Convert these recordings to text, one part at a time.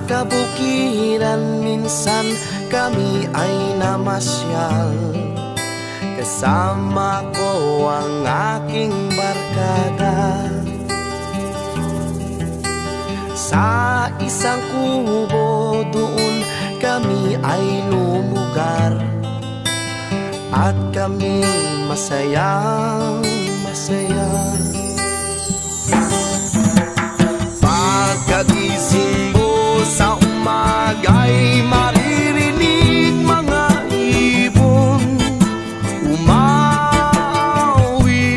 kabukiran minsan kami ay namasyal. Kasama ko ang aking barkada. Sa isang kubo doon kami ay lumugar, at kami masayang masaya. Pagkagising mo sa umaga'y maririnig mga ibon umawi.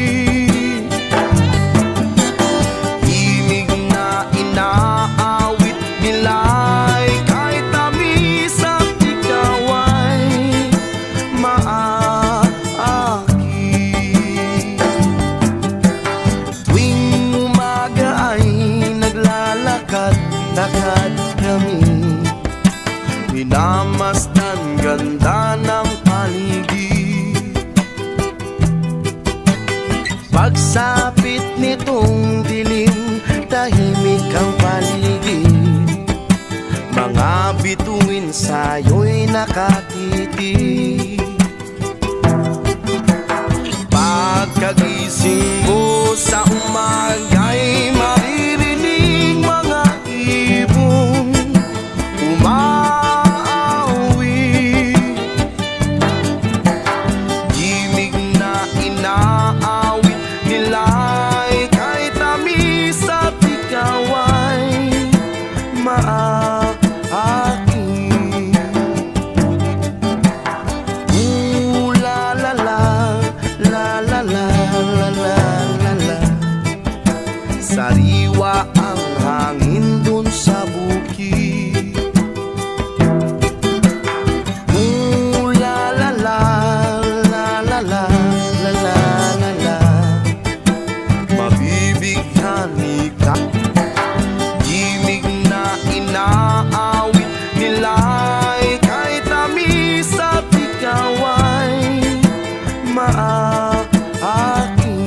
Himig na inaawit nila'y kahit tamis at ikaw ay maaki. Tuwing umaga ay naglalakad-lakad kami, minamasdan ganda ng paligid. Pagsapit nitong dilim, tahimik ang paligid. Mga bituin sa'yo'y nakatitig. Pagkagising mo sa umaga'y maririnig mga ibon umawi. Himig na inaawit nila'y kahit tamis at ikaw ay maaki. Ooh la la la, la la la la la la la. Sariwa ang hangin dun sa bukid. Ooh la la la, la la la la la la la. Mabibigyan ka. Himig na inaawit nila'y kahit tamis at ikaw ay maaki.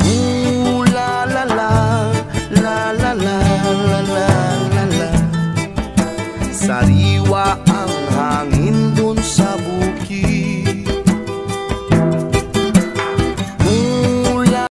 Ooh la la la, la la la la la la la. Sariwa